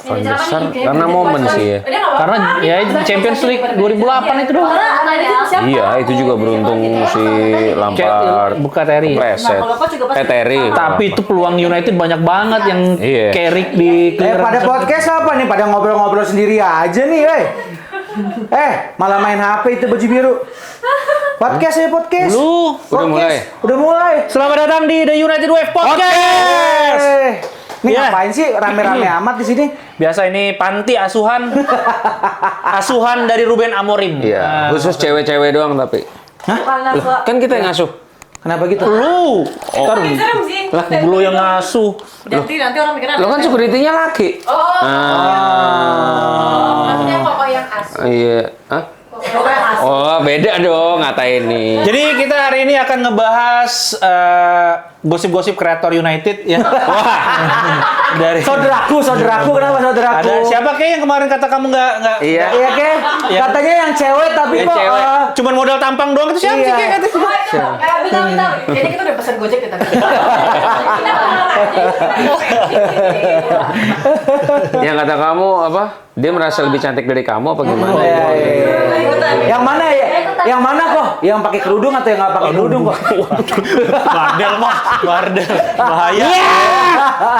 Van der Sar karena momen sih ya. Karena ya Champions League 2008 itu doang. Iya, itu juga beruntung si Lampard Bukan Terry. Preset. Terry. Tapi itu peluang United banyak banget yang Iya. Carrick di Pada podcast apa nih? Pada ngobrol-ngobrol sendiri aja nih, malah main HP itu baju biru. Podcast ya podcast. Lu Udah mulai. selamat datang di The United Wave Podcast. Ini Ya. ngapain sih rame-rame amat di sini? Biasa ini panti asuhan dari Ruben Amorim. Iya, khusus cewek-cewek doang tapi. Loh, kan kita yang ngasuh. Kenapa gitu? Lu, ntar serem sih. lah lu yang ngasuh. Nanti orang mikirnya Lo kan security-nya laki. maksudnya kok yang asu. Iya. Hah? Oh, beda dong ngatain nih. Jadi kita hari ini akan ngebahas gosip-gosip kreator United ya. Wah, dari Saudaraku, kenapa saudaraku? ada siapa kayak yang kemarin kata kamu nggak Iya. Iya, Ke? Iya. Katanya yang cewek tapi Yang kok cewek. cuman modal tampang doang itu siapa sih Iya. kayak kata? Bentar. Jadi kita udah pesan Gojek kita. Yang kata kamu apa? Dia merasa lebih cantik dari kamu apa gimana? Yang mana ya? Yang mana kok? Yang pakai kerudung atau yang nggak pakai kerudung kok? Mardel mah, Mardel. Bahaya.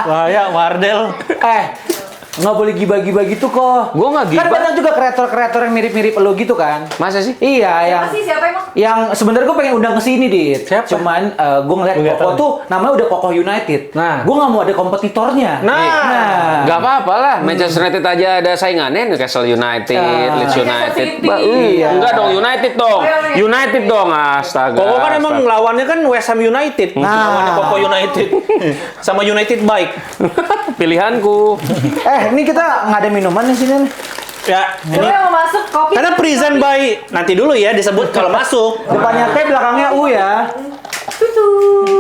Bahaya Mardel. Nggak boleh gibah-gibah gitu kok. Gua nggak Kan gibah. banyak juga kreator-kreator yang mirip-mirip lo gitu kan. Masa sih? Iya, Siapa emang? yang sebenarnya gue pengen undang ke sini, Dit. Siapa? Cuman gue ngeliat Nggak Kokoh tahu. tuh namanya udah Kokoh United. Nah. Gue nggak mau ada kompetitornya. Nah. Gak apa-apa lah, Manchester United aja ada saingannya, Newcastle United, Leeds United. Iya. Enggak dong, United dong. United dong, astaga. Koko kan emang astaga. lawannya kan West Ham United. Lawannya Koko United. Sama United Bike. Pilihanku. Ini kita nggak ada minuman di sini nih. Ya, Gue ini mau masuk kopi. karena present by nanti dulu ya disebut kalau masuk. Depannya T, belakangnya U ya.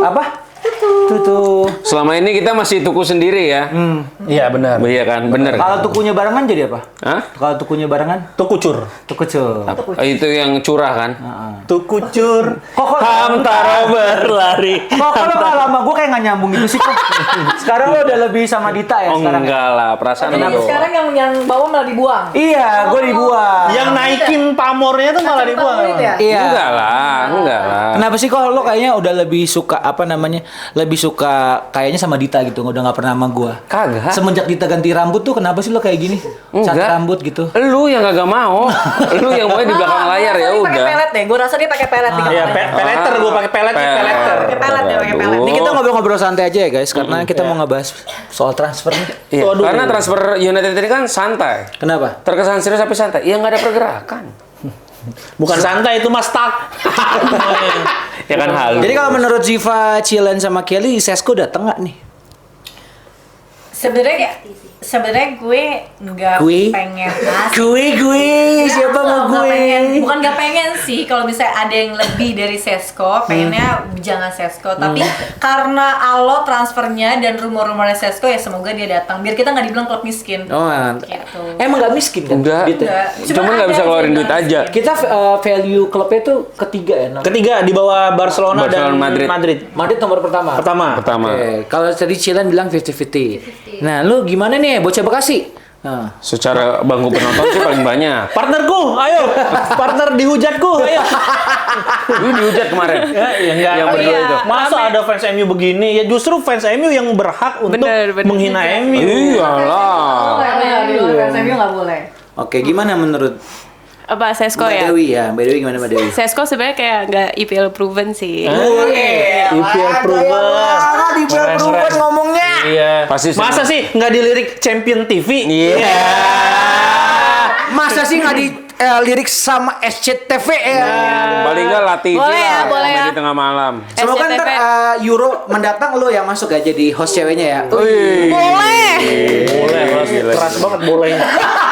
Apa? Tutu. Selama ini kita masih tuku sendiri ya. Iya benar. Iya kan, bener. Kalau tukunya barengan jadi apa? Hah? Kalau tukunya barengan? Tuh kucur. Tuku cur. Itu yang curah kan? Tuh kucur. Kok Hamtaro berlari. Kok lo nggak lama gue kayak nggak nyambung gitu sih kok. Sekarang lo udah lebih sama Dita ya Oh sekarang. enggak lah, perasaan Jadi lo. sekarang yang bawah malah dibuang. Iya, gue dibuang. Yang naikin pamornya tuh malah dibuang. Ya? Iya. Enggak lah, enggak lah. Kenapa sih kok lo kayaknya udah lebih suka apa namanya? Lebih suka kayaknya sama Dita gitu, udah nggak pernah sama gua. Kagak. Semenjak Dita ganti rambut tuh kenapa sih lo kayak gini? Cat Enggak. rambut gitu. Lu yang kagak mau. Lu yang mau di belakang layar ya Pakai udah. pelet deh. Gue rasa dia pakai pelet di Iya, kepalanya. peleter gue pakai pelet, peleter. Pakai pelet ya, pakai pelet. Ini kita ngobrol-ngobrol santai aja ya guys, karena kita mau ngebahas soal transfer nih. Iya, Waduh. karena transfer United ini kan santai. Kenapa? Terkesan serius tapi santai. Ya nggak ada pergerakan. Bukan santai itu mas tak. Ya kan halu. Jadi kalau menurut Ziva, Cilen sama Kelly, Sesko dateng nggak nih? Sebenarnya gue nggak Gue? pengen masuk. Gue, siapa mau Nggak pengen, gue? bukan nggak pengen sih kalau misalnya ada yang lebih dari Sesko pengennya jangan Sesko tapi karena Alo transfernya dan rumor-rumornya Sesko ya semoga dia datang biar kita nggak dibilang klub miskin. Oh, Gitu. emang nggak miskin kan? Enggak. Dit, ya? Enggak. Cuma nggak ada bisa keluarin aja duit yang aja. Kita value klubnya tuh ketiga ya. no? Ketiga di bawah Barcelona dan Madrid. Madrid nomor pertama. Pertama. Oke, kalau tadi Cilen bilang 50-50. Nah, lu gimana nih bocah Bekasi? Nah, Secara bangku penonton sih paling banyak. Partnerku, ayo. Partner dihujatku, ayo. Lu dihujat kemarin. Ya enggak. Yang berdua iya. itu. Masa ada fans MU begini? Ya justru fans MU yang berhak untuk menghina MU. Iyalah. Di luar fans MU nggak boleh. oke, gimana menurut Apa Sesko Mbak ya? Dewi ya? Mbak Dewi gimana Mbak Dewi? Sesko sebenarnya kayak nggak IPL proven sih. IPL proven. di Keren. ngomongnya. Iya. Pasti senang. Masa sih nggak dilirik Champion TV? Iya. Masa sih nggak di lirik sama SCTV ya? Paling nggak latih Boleh ya, boleh ya. di tengah malam. Semoga ntar SCTV. Euro mendatang lo yang masuk ya jadi host ceweknya ya. Wih. Boleh. Boleh, keras banget bolehnya.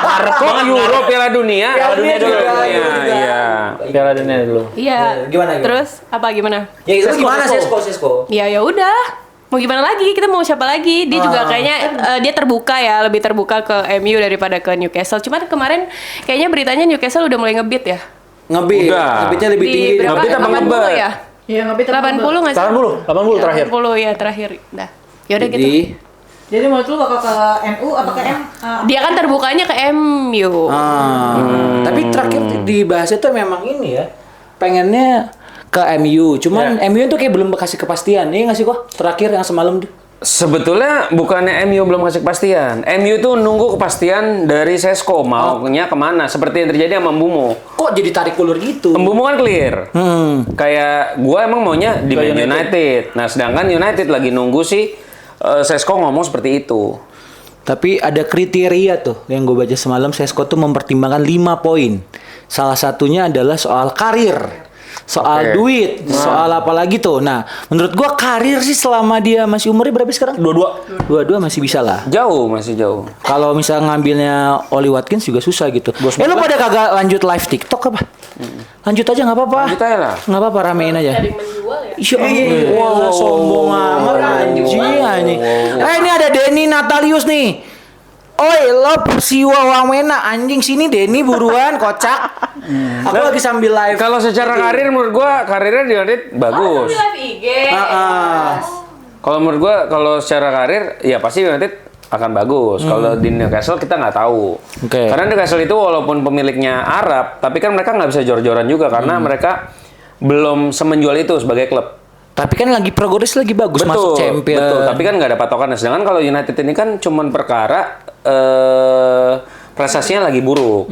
Ngarep Kok banget Euro Piala Dunia? Piala Dunia juga, Piala Euro Dunia, juga. iya. Piala Dunia dulu. Iya. Gimana? Terus apa gimana? Ya itu Sesko, gimana Sesko. Sesko? Ya ya udah. Mau gimana lagi? Kita mau siapa lagi? Dia juga kayaknya dia terbuka ya, lebih terbuka ke MU daripada ke Newcastle. Cuman kemarin kayaknya beritanya Newcastle udah mulai ngebit ya. Ngebit. Udah. Ngebitnya lebih tinggi. Di berapa? Ngebit apa 80 ngebet? ya? Iya nggak bisa 80 nggak sih? 80 terakhir. 80 ya terakhir. Dah. Ya udah gitu. Jadi Jadi menurut lu bakal ke NU apa ke Dia kan terbukanya ke MU. Tapi terakhir dibahasnya tuh memang ini ya, pengennya ke MU. Cuman MU itu kayak belum kasih kepastian. Iya nggak sih kok? Terakhir yang semalam tuh. Sebetulnya bukannya MU belum kasih kepastian. MU tuh nunggu kepastian dari Sesko maunya kemana. Seperti yang terjadi sama Mbumo. Kok jadi tarik ulur gitu? Mbumo kan clear. Kayak gua emang maunya di Man United. Nah, sedangkan United lagi nunggu sih Sesko ngomong seperti itu. Tapi ada kriteria tuh yang gue baca semalam, Sesko tuh mempertimbangkan 5 poin. Salah satunya adalah soal karir, soal duit, soal apa lagi tuh. Nah, menurut gue karir sih selama dia masih umurnya berapa sekarang? Dua-dua masih bisa lah. Jauh, masih jauh. Kalau misal ngambilnya Oli Watkins juga susah gitu. Lu pada kagak lanjut live TikTok apa? Lanjut aja nggak apa-apa. Lanjut aja lah. Nggak apa-apa, ramein aja. Ada yang menjual ya? Iya, wah, sombong amat anjing anjing. Ini ada Denny Natalius nih. Oi, lo Persiwa Wamena anjing sini Denny buruan kocak. Aku lagi sambil live. Kalau secara karir menurut gua karirnya di United bagus. Live IG. Kalau menurut gua kalau secara karir ya pasti United akan bagus. Kalau di Newcastle kita nggak tahu. Oke. Karena Newcastle itu walaupun pemiliknya Arab, tapi kan mereka nggak bisa jor-joran juga karena mereka belum semenjual itu sebagai klub. Tapi kan lagi progres lagi bagus masuk champion. Betul, tapi kan nggak ada patokannya. Sedangkan kalau United ini kan cuman perkara prestasinya lagi buruk.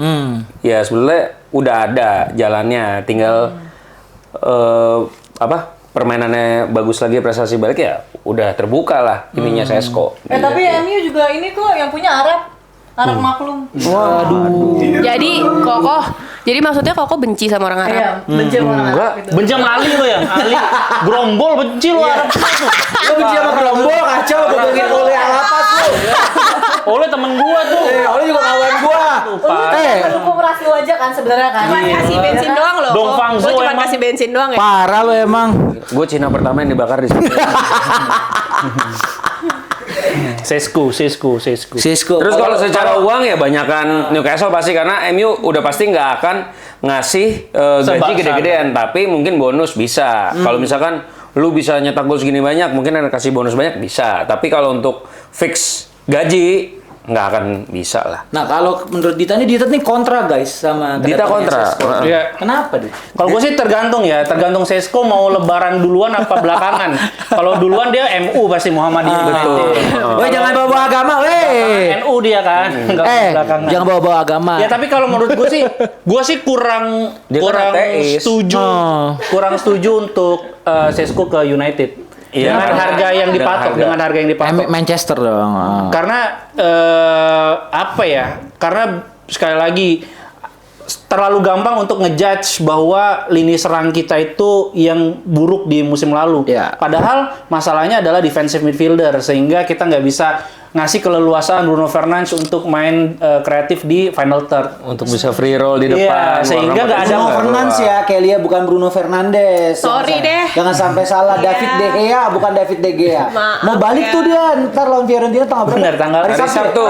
Ya sebenarnya udah ada jalannya, tinggal permainannya bagus lagi, prestasi balik ya udah terbuka lah ininya Sesko. tapi MU juga ini kok yang punya Arab maklum. Waduh. Jadi Kokoh, jadi maksudnya Kokoh benci sama orang Arab? Iya, benci sama orang Arab gitu. Benci sama Ali lo ya? Ali Grombol benci lo Arab. Lu benci sama Gerombol kacau ngomongin oleh alapas lu. Oleh temen gua tuh. Oleh juga kawan gua. Dukung Rasi aja kan sebenarnya kan. Cuma kasih bensin doang loh. Dong Fang Lo Zhou cuma emang. kasih bensin doang ya? Parah lu emang. Gue Cina pertama yang dibakar di sini. Sesko. Sisko. Terus kalau secara uang ya banyakan Newcastle pasti karena MU udah pasti nggak akan ngasih gaji Sebangsa. gede-gedean, tapi mungkin bonus bisa. Kalau misalkan lu bisa nyetak gol segini banyak, mungkin ada kasih bonus banyak bisa. Tapi kalau untuk fix gaji nggak akan bisa lah. Nah, kalau menurut Dita nih kontra guys sama Dita kedatangan kontra. Sesko. Iya. Kenapa, Dit? Kalau gue sih tergantung Sesko mau lebaran duluan apa belakangan. Kalau duluan dia MU pasti Muhammadiyah. Betul. Weh, jangan bawa agama, weh. NU dia kan, enggak belakangan. Jangan bawa agama. Ya tapi kalau menurut gue sih kurang Dia kan ateis. setuju, kurang setuju untuk Sesko ke United. Iya. Dengan harga yang dipatok, dengan harga yang dipatok. Manchester dong. Karena apa ya? Karena sekali lagi terlalu gampang untuk ngejudge bahwa lini serang kita itu yang buruk di musim lalu. Ya. Padahal masalahnya adalah defensive midfielder sehingga kita nggak bisa ngasih keleluasaan Bruno Fernandes untuk main kreatif di final third. Untuk bisa free roll di Iya, depan. sehingga nggak ada Bruno Fernandes ya, Kelia bukan Bruno Fernandes. Sorry deh. Jangan sampai salah. David De Gea bukan David De Gea. Maaf Mau balik ya. tuh dia ntar lawan Fiorentina tanggal berapa? Bener, tanggal Hari hari Sabtu.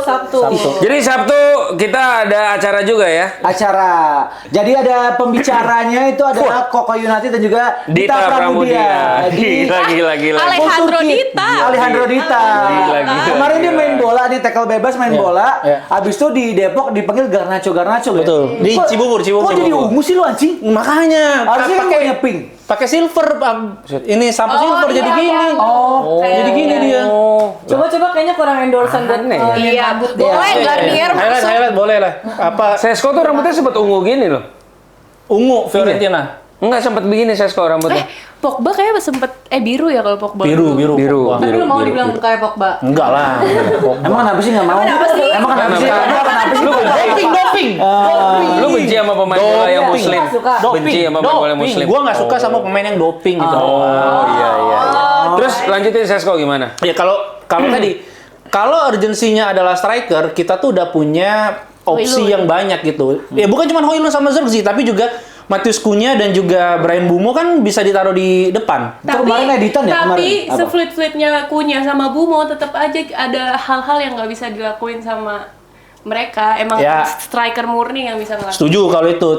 Sabtu. Sabtu. Jadi Sabtu kita ada acara juga ya. Acara. Jadi ada pembicaranya itu adalah Koko United dan juga Dita Pramudia. Gila. Alejandro Dita. Alejandro Dita. Gila. Kemarin dia main bola nih, tackle bebas main bola. Abis itu di Depok dipanggil Garnacho Betul. Di Cibubur. Kok jadi ungu sih lu anjing? Makanya Harusnya pakai pakai pink. pakai silver, ini sampo silver jadi iya, gini. Oh, Jadi gini dia. Coba-coba kayaknya kurang endorsean buat Iya, rambut boleh Garnier masuk. Highlight boleh lah. Apa Sesko tuh rambutnya sempet ungu gini loh. ungu Fiorentina? Enggak sempet begini Sesko rambutnya. Pogba kayaknya sempet biru ya kalau Pogba. Biru. Biru. Tapi lu mau dibilang kayak Pogba? Enggak lah. Emang kenapa sih nggak mau? Kenapa sih? Emang kenapa sih? Emang kenapa sih? Doping. Lu benci sama pemain bola yang muslim? Suka. Benci sama pemain bola yang muslim? Gua nggak suka sama pemain yang doping gitu. Oh iya. Terus lanjutin Sesko gimana? Ya kalau tadi kalau urgensinya adalah striker, kita tuh udah punya opsi Højlund. yang banyak gitu. Ya bukan cuma Højlund sama Zirkzee, tapi juga Matius Cunha dan juga Bryan Mbeumo kan bisa ditaruh di depan. Itu kemarin editan ya, tapi kemarin? Apa? seflit-flitnya Cunha sama Bumo tetap aja ada hal-hal yang nggak bisa dilakuin sama mereka. Emang Ya. striker murni yang bisa ngelakuin. Setuju kalau itu.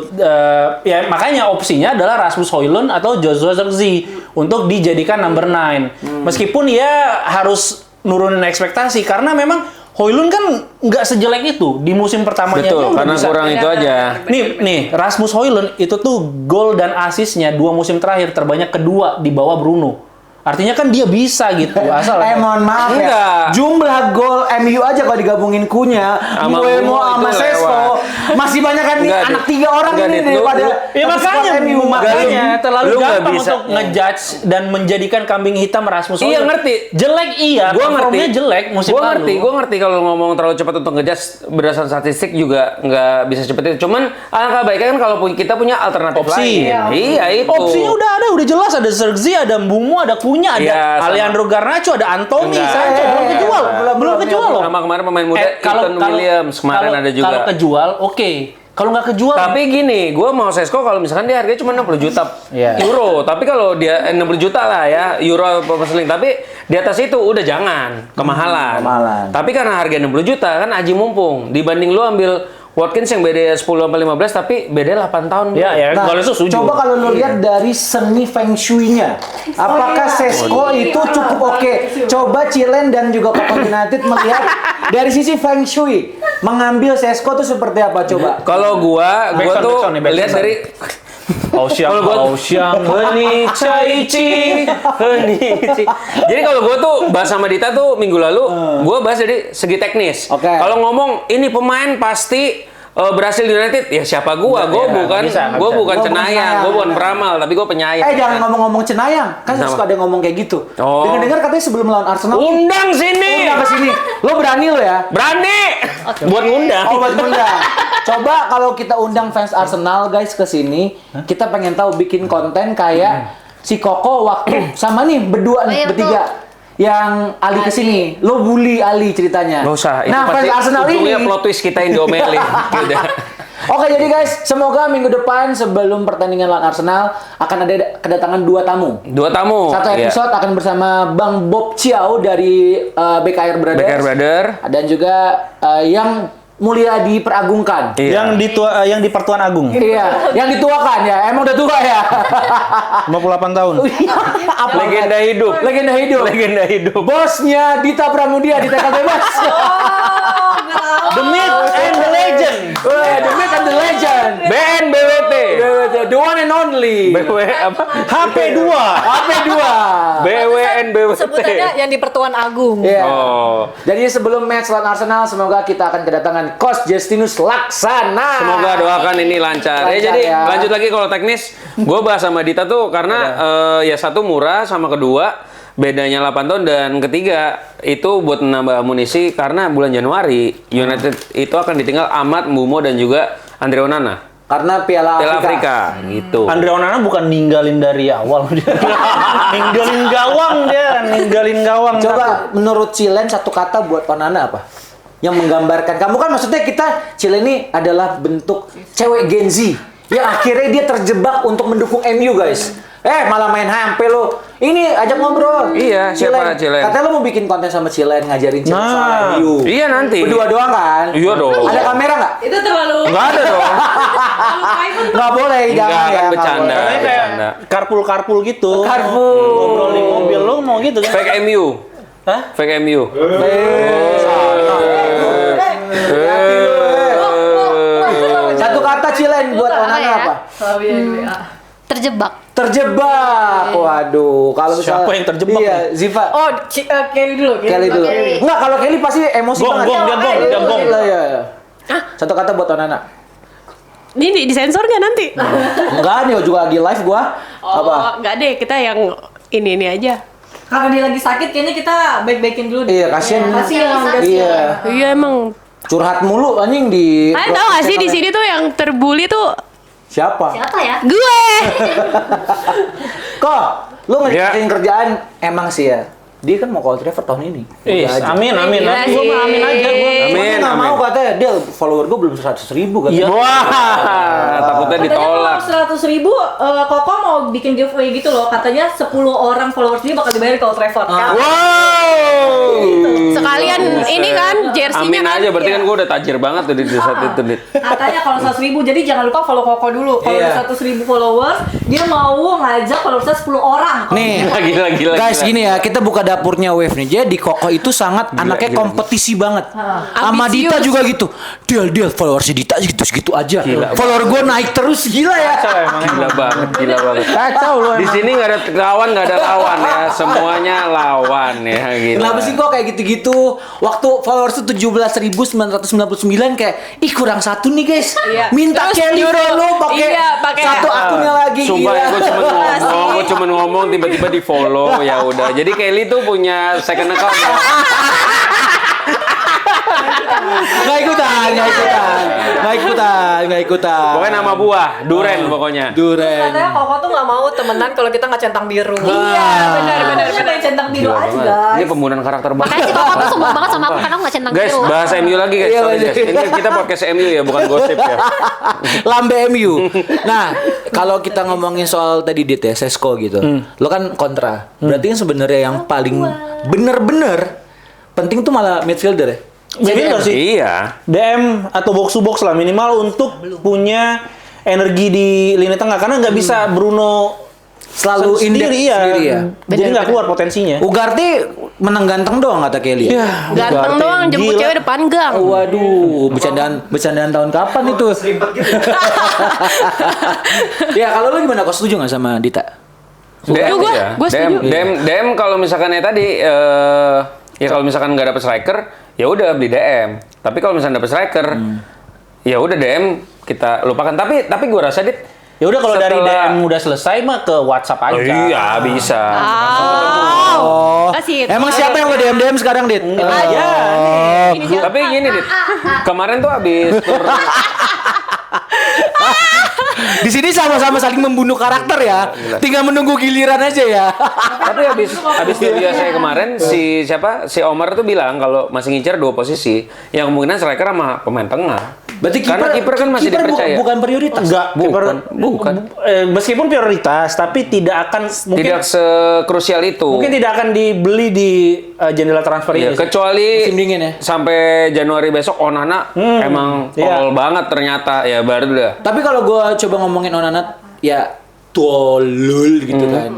Ya makanya opsinya adalah Rasmus Højlund atau Joshua Zirkzee untuk dijadikan number 9. Meskipun ya harus nurunin ekspektasi karena memang Højlund kan nggak sejelek itu di musim pertamanya. Betul, dia udah karena bisa. kurang itu aja. Nih, Rasmus Højlund itu tuh gol dan asisnya 2 musim terakhir terbanyak kedua di bawah Bruno. Artinya kan dia bisa gitu, asal. Mohon maaf Enggak. ya. Jumlah gol MU aja kalau digabungin Kunya, Sama Mbeumo Mbeumo sama itu Sesko, lewat. masih banyak kan nih Enggak, anak Dit. 3 orang Enggak, ini Dit. daripada Ya makanya makanya terlalu lu nggak gampang bisa. untuk ngejudge dan menjadikan kambing hitam Rasmus Højlund. Iya, ngerti. Jelek iya, Gua ngerti. performnya jelek musim Gua lalu. ngerti kalau ngomong terlalu cepat untuk ngejudge berdasarkan statistik juga nggak bisa cepet itu. Cuman alangkah baiknya kan kalau kita punya alternatif Opsi. lain. Iya itu. Opsinya udah ada, udah jelas ada Zirkzee, ada Mbeumo, ada Kunya, ada Iya, sama. Alejandro Garnacho, ada Anthony, Enggak. Sancho, belum kejual, belum kejual loh. Sama kemarin pemain muda Ethan Williams kemarin ada juga. Kalau kejual, oke. Kalau nggak kejual, Tapi gini, gue mau Sesko kalau misalkan dia harganya cuma 60 juta Iya. euro. Tapi kalau dia 60 juta lah ya, euro apa sterling. Tapi di atas itu udah jangan, kemahalan. Kemahalan. Tapi karena harga 60 juta kan aji mumpung. Dibanding lu ambil Watkins yang beda 10 sampai 15 tapi beda 8 tahun. ya, Nah, kalau itu setuju. coba kalau lu lihat dari seni feng shui-nya, apakah Sesko itu cukup oke? Coba Chilen dan juga Kokoh United melihat dari sisi feng shui, mengambil Sesko tuh seperti apa coba? Kalau gua Backsound, tuh backsound nih, backsound. lihat dari Kalau gua- Henichi. Jadi kalau gue tuh bahas sama Dita tuh minggu lalu, gue bahas dari segi teknis. Oke. Kalau ngomong ini pemain pasti berhasil di United, ya siapa gua? Gue Iya, bukan, nggak bisa. gue bukan Gua bukan cenayang, Cenayang, gue bukan benar. peramal, tapi gue penyayang. Jangan ngomong-ngomong Cenayang, kan Kenapa? suka ada yang ngomong kayak gitu. Oh. Dengar-dengar katanya sebelum lawan Arsenal, Undang sini, undang ke sini. Lo berani lo ya? berani buat ngundang. Oh, buat undang. Coba kalau kita undang fans Arsenal guys ke sini, kita pengen tahu bikin konten kayak si Koko waktu sama nih berdua nih, iya, bertiga. Yang Ali ke sini, lo bully Ali ceritanya. Nggak usah, itu Nah, pasti fans Arsenal ujungnya ini. plot twist kita yang diomelin. Gitu. Oke, jadi guys, semoga minggu depan sebelum pertandingan lawan Arsenal akan ada kedatangan 2 tamu. 2 tamu. Satu Iya. episode akan bersama Bang Bob Chiao dari BKR Brothers. BKR Brother. Dan juga yang mulia diperagungkan. Iya. yang di Pertuan Agung, Iya, yang dituakan ya. Emang udah tua ya. 58 tahun. Apa? Legenda hidup. Legenda hidup. Legenda hidup. Bosnya Dita Pramudia di TK Bebas. The Myth and the Legend. Wah, the myth and the legend. BNBWT. The one and only. BW apa? HP2. HP2. BWNBWT. Sebutannya yang di Pertuan Agung. Iya. Oh. Jadi sebelum match lawan Arsenal, semoga kita akan kedatangan Coach Justinus Laksana. Semoga doakan ini lancar. Lancar Jadi ya. lanjut lagi kalau teknis, gue bahas sama Dita tuh karena ya satu murah sama kedua bedanya 8 tahun dan ketiga itu buat menambah amunisi karena bulan Januari United itu akan ditinggal Ahmad, Mbeumo dan juga Andre Onana. Karena Piala Afrika gitu. Andre Onana bukan ninggalin dari awal dia. ninggalin gawang. Coba menurut Cilen satu kata buat Onana apa? Yang menggambarkan. Kamu kan maksudnya kita Cilen ini adalah bentuk cewek Gen Z yang akhirnya dia terjebak untuk mendukung MU guys. Malah main HP lo. Ini ajak ngobrol. Iya, siapa Cilen? Katanya lo mau bikin konten sama Cilen ngajarin Cilen soal MU. Iya nanti. Berdua doang kan? Iya dong. Ada kamera nggak? Itu terlalu Enggak ada dong. Nggak boleh, Enggak, jangan kan ya. nggak bercanda. boleh. Kayak Bercanda. carpool gitu. Carpool. Ngobrol di mobil lo mau gitu kan? Fake MU. Hah? Fake MU. Satu kata Cilen buat Apa Onana ya? apa? terjebak. Terjebak. Waduh, kalau misalnya Siapa yang terjebak Iya, nih? Ziva. Oh, Kelly dulu. Kelly dulu. Enggak, kalau Kelly pasti emosi Gong, banget. gong, dia gong, dia gong. Iya, iya. Satu kata buat Onana. Ini disensor nggak nanti? Enggak, nih juga lagi live gua. Apa? Nggak deh, kita yang ini aja. Karena dia lagi sakit, kayaknya kita baik-baikin dulu. Iya, kasihan. Kasihan. Iya. Iya emang. Curhat mulu anjing di Kalian tahu nggak sih di sini tuh yang terbully tuh Siapa? Siapa ya? gue. Kok lu Ya. ngerjain kerjaan emang sih ya. Dia kan mau call driver tahun ini. Ih, Udah aja. amin. Gila Nanti gua sih. mah amin aja gua. Cuma dia Amin, nggak amin. mau katanya katanya, Del, follower gue belum 100.000 katanya. Wah, takutnya Katanya ditolak. kalau 100.000, Koko mau bikin giveaway gitu loh. Katanya 10 orang followers dia bakal dibayar kalau Trevor. Wow. Sekalian ini kan jersey-nya Amin kan. aja, berarti kan gue udah tajir banget tuh di saat itu, Dit. Katanya kalau 100.000, jadi jangan lupa follow Koko dulu. Kalau Iya. udah 100.000 followers, dia mau ngajak followersnya 10 orang. Nih, Gila. guys, gini ya, kita buka dapurnya Wave nih. Jadi Koko itu sangat anaknya gila. kompetisi banget. Sama Ambisius. Dita juga gitu. Del, followersnya Dita segitu aja. Follower gue naik terus, gila ya. Gila banget. Kacau lu Di sini nggak ada kawan, nggak ada lawan ya. Semuanya lawan ya. Gila. Kenapa sih kok kayak gitu-gitu? Waktu followers tuh 17.999 kayak, ih kurang satu nih guys. Iya. Minta Terus Kelly nyuruh. follow pakai Iya, pakai- satu akunnya lagi. Sumpah gila. gue cuma ngomong tiba-tiba di follow ya udah. Jadi Kelly tuh punya second account ya. Nggak ikutan. Pokoknya nama buah, Duren pokoknya. Duren. Katanya Koko tuh nggak mau temenan kalau kita nggak centang biru. Iya, benar. Kita yang centang biru Gila aja banget. guys. Ini pembunuhan karakter banget. Makanya si Koko tuh sombong banget sama aku karena aku nggak centang Guys, biru. bahas MU lagi guys. Iya, Sorry, guys. Ini kita podcast MU ya, bukan gosip ya. Lambe MU. Nah, kalau kita ngomongin soal tadi Dit ya, Sesko gitu. Lo kan kontra. Berarti kan sebenarnya yang paling bener-bener penting tuh malah midfielder ya. Midfielder sih. Iya. DM atau box to box lah minimal untuk punya energi di lini tengah karena nggak bisa Bruno Selalu sendiri, indeks iya. sendiri ya. Jadi nggak keluar potensinya. Ugarte menang ganteng doang kata Kelly. Ya, Ganteng Ugarte, doang jemput gila. cewek depan gang. Waduh, bercandaan tahun kapan itu? Ya kalau lo gimana? Kau setuju nggak sama Dita? DM Gua- ya. gua setuju. DM kalau misalkan ya tadi ya kalau misalkan nggak dapet striker, ya udah beli DM. Tapi kalau misalkan dapet striker, ya udah DM kita lupakan. Tapi gue rasa Dit, Ya udah kalau dari setelah- DM udah selesai mah ke WhatsApp aja. Oh, iya bisa. Oh. Kasih. Emang siapa yang lo DM sekarang, Dit? Ya, nih. Tapi gini Dit, kemarin tuh habis tur Di sini sama-sama saling membunuh karakter ya. Tinggal menunggu giliran aja ya. Tapi habis dia saya kemarin si Omar tuh bilang kalau masih ngincer 2 posisi, yang kemungkinan striker sama pemain tengah. Berarti Karena kiper kan masih dipercaya. bukan prioritas. Enggak, Bukan. Meskipun prioritas, tapi tidak akan mungkin Tidak sekrusial itu. mungkin tidak akan dibeli di jendela transfer Iya, ini. sih. kecuali Musim dingin ya. sampai Januari besok Onana emang iya. tol banget ternyata ya baru dah. Tapi kalau gue coba ngomongin Onana, ya tolol gitu kan.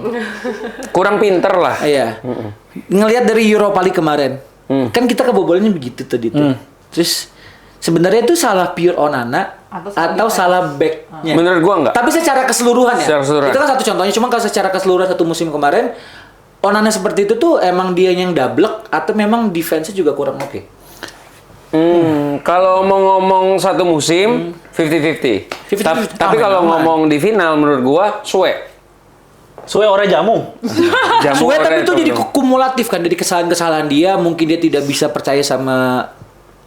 Kurang pinter lah. Iya. Ngelihat dari Europa League kemarin, kan kita kebobolannya begitu tadi tuh. Terus sebenarnya itu salah pure Onana atau salah backnya. Menurut gua enggak. Tapi secara keseluruhan ya. Secara keseluruhan. Itu kan satu contohnya. Cuma kalau secara keseluruhan satu musim kemarin, Onana seperti itu tuh emang dia yang double atau memang defense-nya juga kurang oke. Kalau mau ngomong satu musim 50-50. 50-50. Tapi kalau Aman. ngomong di final menurut gua Sue. Suwe ore jamu. Jamu Suwe Ore tapi itu tuh, jadi tuh. kumulatif kan dari kesalahan-kesalahan dia, mungkin dia tidak bisa percaya sama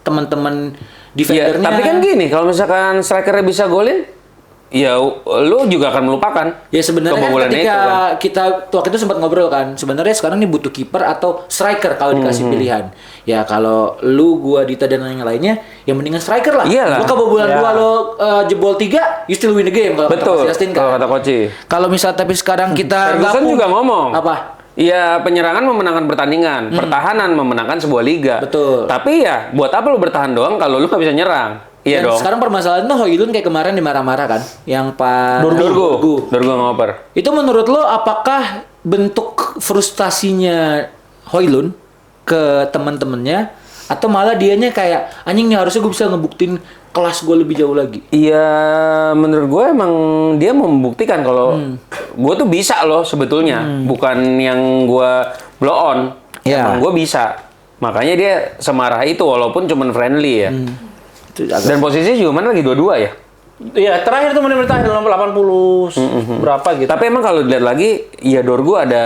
teman-teman Iya, defendernya. tapi kan gini, kalau misalkan strikernya bisa golin, ya lu juga akan melupakan. Ya sebenarnya kan kebobolan ketika itu kan. kita waktu itu sempat ngobrol kan, sebenarnya sekarang nih butuh kiper atau striker kalau dikasih pilihan. Ya kalau lu, gua, Dita dan yang lainnya, ya mendingan striker lah. Iyalah. Lu kebobolan Ya. 2 lo jebol 3, you still win the game kalau kata Betul. Coach Justin kan. Kalau kata Koci. Kalau misal tapi sekarang kita Ferguson gabung- juga ngomong. Apa? Iya, penyerangan memenangkan pertandingan, pertahanan memenangkan sebuah liga. Betul. Tapi ya, buat apa lu bertahan doang kalau lu nggak bisa nyerang? Iya Dan dong. sekarang permasalahan tuh Højlund kayak kemarin dimarah-marah kan, yang Pak Dorgo ngoper. Itu menurut lo apakah bentuk frustasinya Højlund ke teman-temannya atau malah dianya kayak anjing nih harusnya gue bisa ngebuktiin kelas gue lebih jauh lagi? Iya, menurut gue emang dia membuktikan kalau gue tuh bisa loh sebetulnya, bukan yang gue blow on. Ya. Emang gue bisa. Makanya dia semarah itu walaupun cuman friendly ya. Itu agak- Dan posisinya juga mana lagi 2-2 ya. Iya, terakhir tuh menit terakhir dalam 80 berapa gitu. Tapi emang kalau dilihat lagi, ya Dorgo ada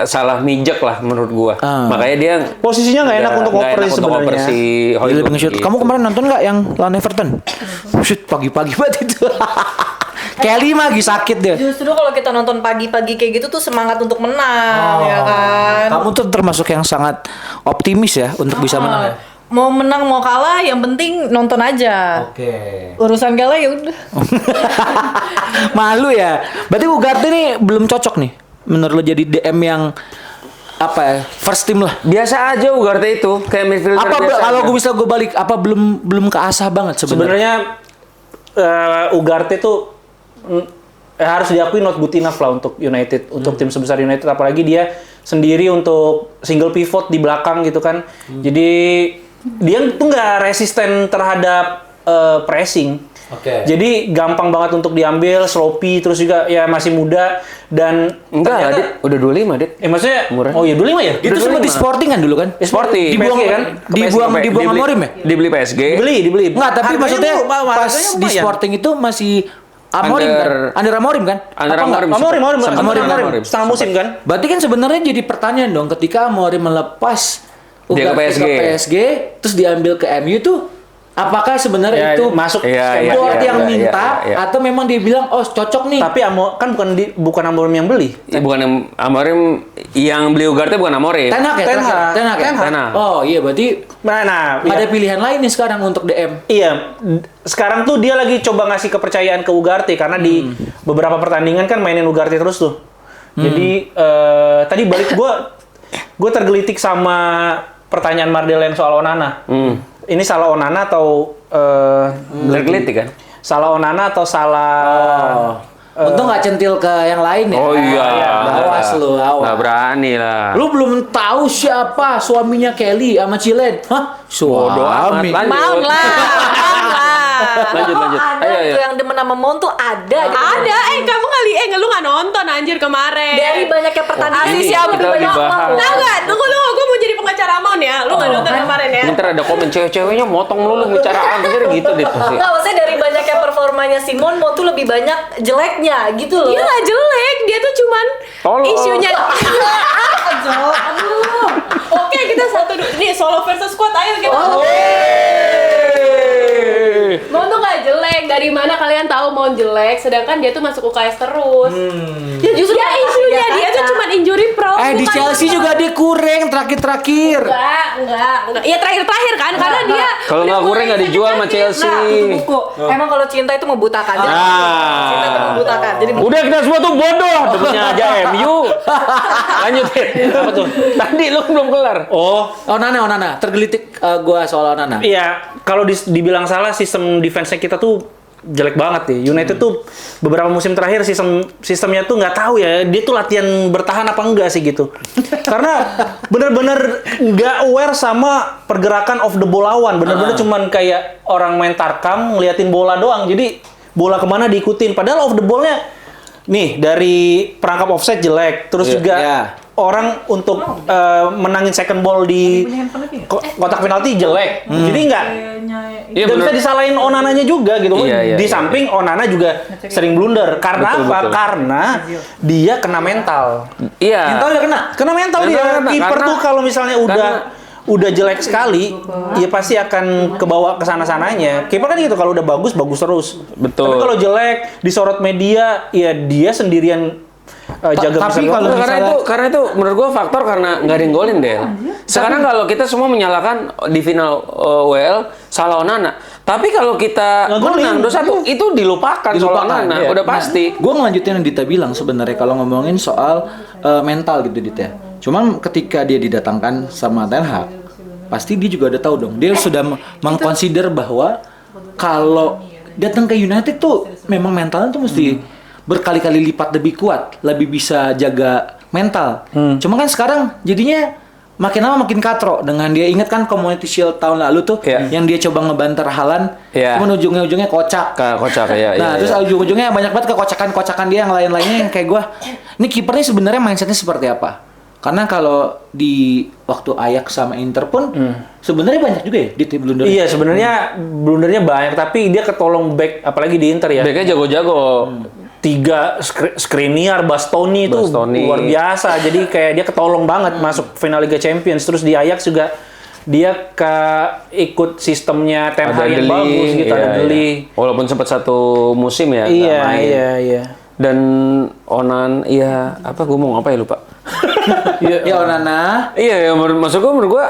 salah mijek lah menurut gua. Makanya dia Posisinya nggak enak untuk nggak ngoper enak untuk sebenarnya. ngoper si Dia Højlund lebih nge-shoot. gitu. Kamu kemarin nonton nggak yang lawan Everton? Shoot pagi-pagi banget itu. Kelly mah lagi sakit dia. Justru kalau kita nonton pagi-pagi kayak gitu tuh semangat untuk menang, ya kan? Kamu tuh termasuk yang sangat optimis ya untuk bisa menang ya. mau menang mau kalah yang penting nonton aja. Oke. Urusan kalah ya udah. Malu ya. Berarti Ugarte nih belum cocok nih menurut lo jadi DM yang apa ya? First team lah. Biasa aja Ugarte itu, kayak midfielder Apa biasa kalau aja. gue bisa gue balik apa belum keasah banget sebenarnya? Sebenarnya Ugarte tuh harus diakui not good enough lah untuk United, untuk tim sebesar United, apalagi dia sendiri untuk single pivot di belakang gitu kan. Jadi dia tuh nggak resisten terhadap pressing. Oke. Jadi gampang banget untuk diambil, sloppy, terus juga ya masih muda dan Enggak, ternyata- Dit. Udah 25, Dit. maksudnya Umurnya. oh iya dulu ya? Itu Udah sempat di 25. Sporting kan dulu kan? Sporting. Dibuang PSG kan? dibuang Amorim ya? Dibeli PSG. Dibeli. Enggak, tapi Harganya maksudnya harganya pas di lumayan. Sporting itu masih Amorim kan? Under Amorim kan? Under Apa enggak? Amorim. Amorim. Setengah musim kan? Berarti kan sebenarnya jadi pertanyaan dong ketika Amorim melepas Dia ke Ugarte PSG. terus diambil ke MU tuh apakah sebenarnya Ya, itu masuk Iya, skema. iya, board iya, yang iya, minta iya, iya. atau memang dia bilang oh cocok nih? Tapi kan bukan Amorim yang beli. Bukan yang Amorim, yang beli Ugarte bukan Amorim. Ten Hag ya? Ten Hag. Ten Hag ya? Ten Hag. Ten Hag. Oh iya berarti Nah, ada ya. pilihan lain nih sekarang untuk DM. Iya, sekarang tuh dia lagi coba ngasih kepercayaan ke Ugarte karena di beberapa pertandingan kan mainin Ugarte terus tuh. Jadi tadi balik gue tergelitik sama pertanyaan Mardel yang soal Onana. Ini salah Onana atau Tergelitik kan? salah Onana atau salah Untung nggak centil ke yang lain ya. Oh iya. Awas lu, awas. Nggak berani lah. Lu belum tahu siapa suaminya Kelly sama Cilen? Hah? Bodoh amat. Suami. Lanjut. Mau lah. Lanjut. Ada Ayo, ayo. tuh yang demen sama Mon tuh ada gitu. Ada, kamu lu nggak nonton anjir kemarin. Dari banyaknya pertandingan Ini sih kita lagi bahas. Tahu nggak? Tunggu, gue mau jadi pengacara Mon ya. Lu nggak nonton kemarin ya? Ntar ada komen cewek-ceweknya motong melulu bicara apa gitu Dit pasti. Enggak, maksudnya dari banyaknya performanya Simon, Mon tuh lebih banyak jeleknya gitu loh. Dia nggak jelek, dia tuh cuman Tolong. isunya. Oke, kita satu nih solo versus squad, ayo kita. Mon tuh nggak jelek. Dari mana kalian tahu Mon jelek? Sedangkan dia tuh masuk UKS terus. Ya justru Ya isunya dia tuh cuman injury prone. Di bukan Chelsea masalah. juga dia kurang terakhir-terakhir. Enggak. Iya terakhir kan karena dia Kalau nggak kurang nggak dijual sama Chelsea. Nah, itu buku. Emang kalau cinta itu membutakan. Jadi, cinta itu membutakan. Jadi Udah kita semua tuh bodoh, demennya aja MU. Lanjut Dit. Apa tuh? Tadi lu belum kelar. Onana, tergelitik gua soal Onana. Iya, kalau dibilang salah sistem defense-nya kita tuh jelek banget ya. United tuh beberapa musim terakhir sistemnya tuh nggak tahu ya, dia tuh latihan bertahan apa enggak sih gitu. Karena bener-bener nggak aware sama pergerakan off the ball lawan. Bener-bener cuman kayak orang main tarkam ngeliatin bola doang. Jadi bola kemana diikutin. Padahal off the ball-nya nih dari perangkap offside jelek. Terus juga orang untuk menangin second ball di kotak penalti jelek. Jadi nggak Iya, nggak bisa bener. disalahin Onananya juga gitu. Iya, Di iya, samping Onana juga sering blunder. Karena Betul, apa? betul. Karena dia kena mental. Iya. Mental udah kena. Kena mental Mental dia. kena, Kiper karena- tuh kalau misalnya udah jelek sekali, ya pasti akan kebawa ke sana-sananya. Kiper kan gitu, kalau udah bagus terus. Betul. Tapi kalau jelek, disorot media, ya dia sendirian jaga tapi bisa kalau doang. Karena itu menurut gua faktor karena nggak ada yang golin deh. Sekarang kalau kita semua menyalahkan di final WL salah Onana. Tapi kalau kita Nggak golin. menang 2-1 itu dilupakan soal Onana, iya. udah pasti. Gue ngelanjutin yang Dita bilang sebenarnya kalau ngomongin soal mental gitu Dita. Cuman ketika dia didatangkan sama Ten Hag, pasti dia juga udah tahu dong. Dia sudah mengconsider bahwa kalau datang ke United tuh memang mentalnya tuh mesti berkali-kali lipat lebih kuat, lebih bisa jaga mental. Cuma kan sekarang jadinya makin lama makin katro dengan dia ingat kan Community Shield tahun lalu tuh Iya. yang dia coba ngebanter Haaland, Iya. cuman ujungnya kocak. Kocak ya. Nah, terus ujung-ujungnya banyak banget kekocakan-kocakan dia yang lain-lainnya yang kayak gua. Ini kipernya sebenarnya mindsetnya seperti apa? Karena kalau di waktu Ajax sama Inter pun sebenarnya banyak juga ya di tim blunder. Iya, sebenarnya blundernya banyak, tapi dia ketolong back, apalagi di Inter ya. Backnya jago-jago. 3 Skriniar, Bastoni itu Bastoni. luar biasa. Jadi kayak dia ketolong banget masuk final Liga Champions. Terus di Ajax juga dia ikut sistemnya Ten Hag yang bagus gitu, ada Deli. Walaupun sempat satu musim ya nggak Iya, main. iya. Dan apa gue mau apa ya lupa. Ya Onana. Iya, ya, menurut gua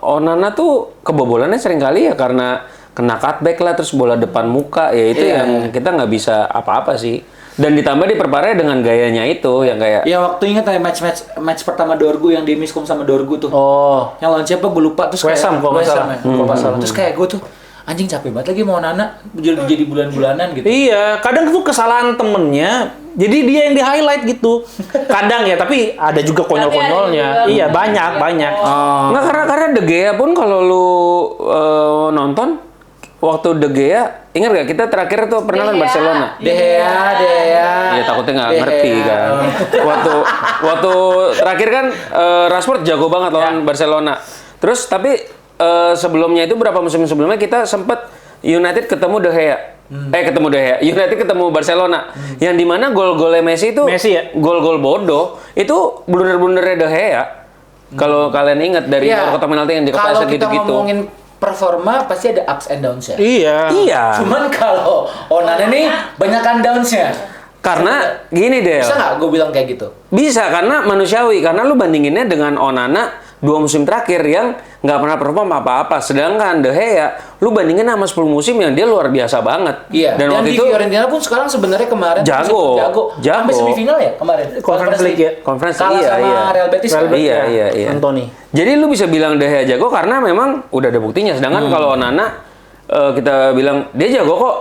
Onana tuh kebobolannya sering kali ya karena kena cutback lah, terus bola depan muka, ya itu yang kita nggak bisa apa-apa sih. Dan ditambah diperparah dengan gayanya itu yang kayak Ya waktu ingat match pertama Dorgu yang di miskom sama Dorgu tuh. Oh. Yang lawan siapa gue lupa, terus West Ham, kalau nggak West Ham salah. ya, kalau nggak salah. Terus kayak gue tuh anjing capek banget lagi mau Onana jadi bulan-bulanan gitu. Iya, kadang tuh kesalahan temennya, jadi dia yang di highlight gitu. Kadang ya, tapi ada juga konyol-konyolnya. Tapi ada juga. Iya, banyak. nggak, karena De Gea pun kalau lu nonton waktu De Gea, ingat gak kita terakhir tuh pernah kan Barcelona? De Gea. Ya takutnya nggak ngerti kan. Waktu terakhir kan Rashford jago banget lawan Barcelona. Terus tapi sebelumnya itu berapa musim sebelumnya kita sempat United ketemu De Gea. Ketemu De Gea. United ketemu Barcelona. Yang dimana gol-golnya Messi itu Ya? gol-gol bodoh. Itu blunder-blundernya De Gea. Kalau kalian ingat dari kotak penalti yang dikepleset Kalau kita gitu-gitu. ngomongin performa pasti ada ups and downs ya. Iya. Cuman kalau Onana nih banyakan downs-nya. Karena gini Del. Bisa nggak gue bilang kayak gitu? Bisa, karena manusiawi. Karena lu bandinginnya dengan Onana 2 musim terakhir yang nggak pernah perform apa-apa. Sedangkan De Gea, lu bandingin sama 10 musim yang dia luar biasa banget. Iya. Dan waktu di itu Fiorentina pun sekarang sebenarnya kemarin Jago. Sampai semifinal ya kemarin. Conference League ya. Conference Kalah iya, sama iya. Real Betis. Real kan? Betis. Iya. Anthony. Jadi lu bisa bilang De Gea jago karena memang udah ada buktinya. Sedangkan kalau Onana kita bilang dia jago kok.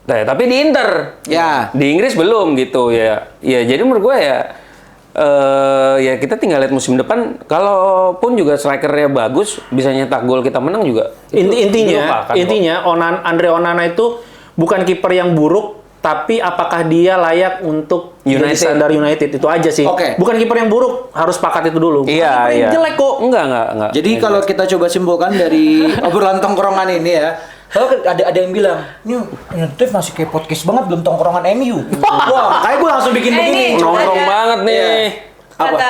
Nah, tapi di Inter. Ya. Di Inggris belum gitu ya. Ya jadi menurut gue ya ya kita tinggal lihat musim depan. Kalaupun juga strikernya bagus, bisa nyetak gol kita menang juga. Intinya Andre Onana itu bukan kiper yang buruk, tapi apakah dia layak untuk jadi United. standar United, itu aja sih. Oke. Bukan kiper yang buruk, harus sepakat itu dulu. Bukan Iya, kiper yang iya. jelek kok. Enggak. Jadi kalau kita coba simpulkan dari obrolan tongkrongan ini ya, kalau ada yang bilang, "Nih, United masih kayak podcast banget belum tongkrongan MU." Wah, makanya gue langsung bikin begini. nongkrong banget nih.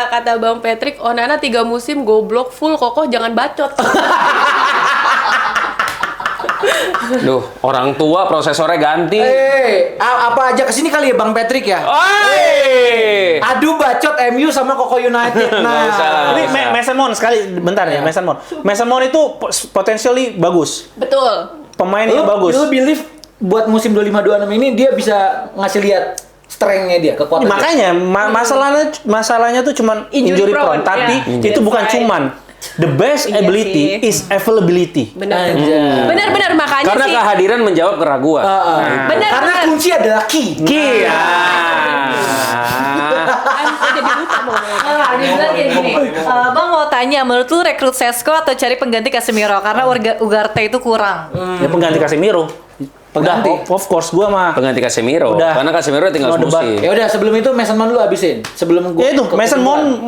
Kata Bang Patrick, Onana 3 musim goblok full, kokoh jangan bacot. Duh, orang tua prosesornya ganti. Apa aja kesini kali ya Bang Patrick ya? Oi! Adu bacot MU sama Koko United. Nggak usah. Ini Mason Mount sekali, bentar ya, Mason Mount. Mason Mount itu potentially bagus. Betul. Pemain yang bagus. Lu believe buat musim 25-26 ini dia bisa ngasih lihat strength-nya dia, kekuatannya. Makanya masalahnya tuh cuman Injury injury prone, prone, tapi ya. itu bukan Right. cuman. The best Iya ability sih. is availability. Benar. Anjay. Benar makanya Karena sih. kehadiran menjawab keraguan. Benar. Karena kunci adalah key. Iya. Jadi lupa mau ngomong. Dia bilang kayak gini, Bang mau tanya, menurut lu rekrut Sesko atau cari pengganti Casemiro? Karena Ugarte itu kurang. Ya pengganti Casemiro. Pengganti? Udah, of course gua mah. Pengganti Casemiro. Udah. Karena Casemiro tinggal No debat. semusim. Ya udah, sebelum itu Mason Mount lu habisin. Sebelum gua Ya itu,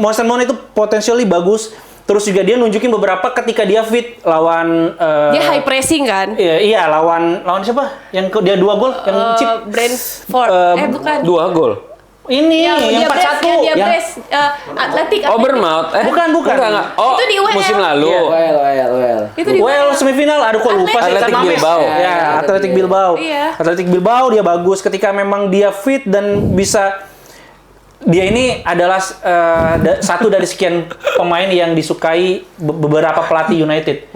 Mason Mount itu potensially bagus. Terus juga dia nunjukin beberapa ketika dia fit lawan Dia high pressing kan? Iya, lawan siapa? Yang dia 2 gol yang chip. Brentford. Bukan. 2 gol. Ini yang dia 4-1. dia Yang- press Atletik. Overmouth. Bukan. Enggak. Oh, Itu di UEL. musim lalu. Well. Itu di Well, semifinal, aduh kok lupa sih. Athletic Kan Mames. Bilbao. Ya, Athletic Bilbao. Iya. Athletic Bilbao dia bagus ketika memang dia fit dan bisa. Dia ini adalah satu dari sekian pemain yang disukai beberapa pelatih United.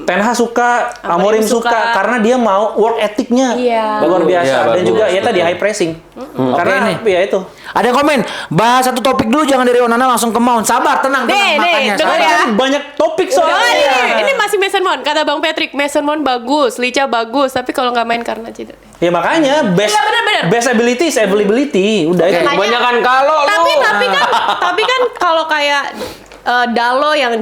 Ten Hag suka, Amorim suka karena dia mau work ethicnya Iya. luar biasa Iya, dan bagus, juga ya tadi betul. high pressing. Karena Oke, ya itu. Ada yang komen, bahas satu topik dulu, jangan dari Onana langsung ke Mount. Sabar, tenang, Nih, makanya. dengar sabar. ya. Banyak topik soalnya. Ini masih Mason Mount. Kata Bang Patrick, Mason Mount bagus, Licha bagus, tapi kalau nggak main karena cedera. Ya makanya best Iya, benar. best ability is availability. Udah itu. Kebanyakan kalau lu. Tapi kan kalau kayak Dalo yang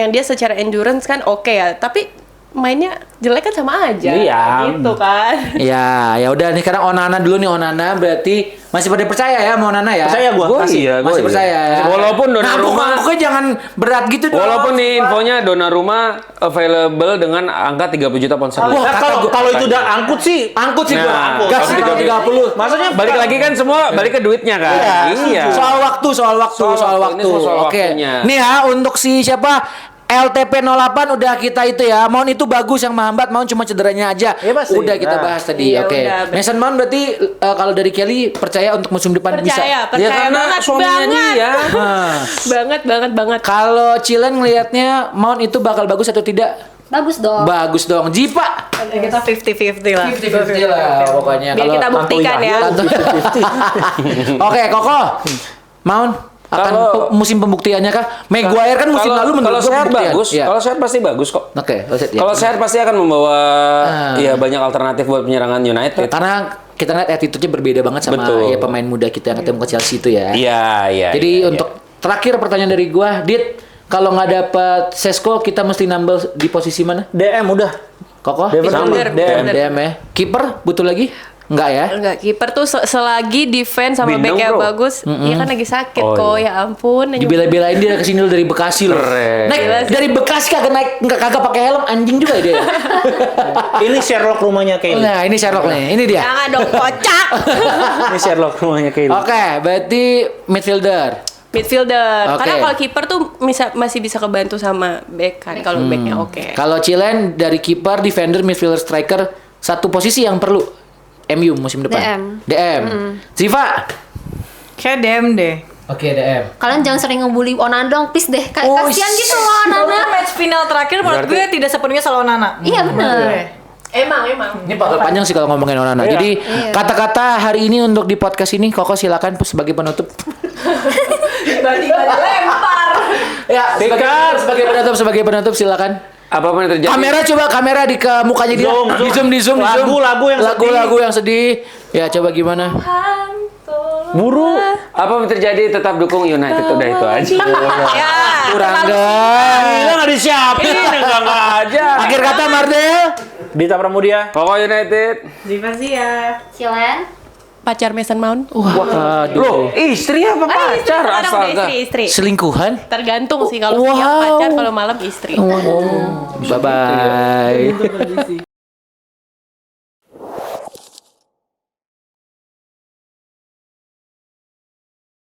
dia secara endurance kan oke ya, tapi mainnya jelek kan sama aja. Iya. Gitu kan. Ya udah nih, sekarang Onana dulu nih. Onana berarti masih pada percaya ya sama Onana ya? Percaya gua. Masih percaya ya. Walaupun Donnarumma, Ngangguk-ngangguknya jangan berat gitu dong. walaupun nih infonya Donnarumma available dengan angka 30 juta pound sterling. Wah, kalau itu udah angkut sih. Angkut sih gua. Nah, Gas sih kalau 30. Maksudnya Balik lagi kan semua balik ke duitnya kan. Iya. Soal waktu. Soal waktu, ini soal Oke. waktunya. Nih ya, untuk si siapa? LTP 08 udah kita itu ya. Mount itu bagus, yang menghambat Mount cuma cederanya aja. Iya, pasti. Udah kita bahas tadi. Iya, Oke. udah. Mason Mount berarti kalau dari Kelly percaya untuk musim depan bisa. Ya Percaya karena banget, suaminya banget. dia. Nah, Banget. kalau Cilen ngelihatnya Mount itu bakal bagus atau tidak? Bagus dong. Bagus dong. Jipa. Kita 50-50 lah. 50-50 lah pokoknya. Biar kita buktikan ya. Oke, Koko. Mount akan musim pembuktiannya kah? Maguire kan musim lalu menurut kalau gua sehat pembuktian. bagus, Iya. kalau sehat pasti bagus kok. Oke, kalau sehat, ya. Kalau sehat pasti akan membawa ya banyak alternatif buat penyerangan United. Karena kita lihat attitude-nya berbeda banget sama Betul. ya pemain muda kita yang ketemu ke Chelsea itu ya. Iya. Jadi iya. untuk terakhir pertanyaan dari gua, Dit, kalau nggak dapat Sesko kita mesti nambah di posisi mana? DM udah. Koko? Bener. DM ya. Kiper butuh lagi? Enggak ya? Enggak, kiper tuh selagi defense sama Bindung, backnya bro. bagus, dia kan lagi sakit Oh, kok. iya. Ya ampun. Dibela-belain dia kesini dari Bekasi loh. Keren. Naik dari Bekasi kagak naik kagak pakai helm, anjing juga dia. Ini Sherlock rumahnya Kelly. Nah, ini Sherlock nih. Ini dia. Jangan dong kocak. Ini Sherlock rumahnya Kelly. Oke, berarti midfielder. Midfielder. Oke. Karena kalau kiper tuh masih bisa kebantu sama back kan kalau backnya oke. Kalau Cilen dari kiper, defender, midfielder, striker, satu posisi yang perlu MU musim depan. DM. Ziva. Kayak DM deh. Oke, DM. Kalian jangan sering ngebully Onana dong, please deh. Kasihan gitu loh Karena Onana. match final terakhir menurut gue tidak sepenuhnya salah Onana. Iya bener. Emang. Ini bakal panjang sih kalau ngomongin Onana. Jadi kata-kata hari ini untuk di podcast ini, Koko silakan sebagai penutup. Tiba-tiba dilempar. Ya, sebagai penutup silakan. Apapun yang terjadi. Kamera di ke mukanya dia. Di zoom. Lagu-lagu yang Lagu-lagu yang sedih. Ya, coba gimana? Buru. Apapun yang terjadi tetap dukung United, udah itu aja. Ya. Kurang Gila deh. nggak disiapin. Enggak aja. Akhir kata Mardel. Dita Pramudia. Pokok United. Ziva sih ya. Cilen. Pacar Mason Mount. Waduh. Loh, istri apa pacar? Kadang udah Astaga. istri. Selingkuhan? Tergantung sih kalau Wow. siang pacar, kalau malam istri. Bye bye.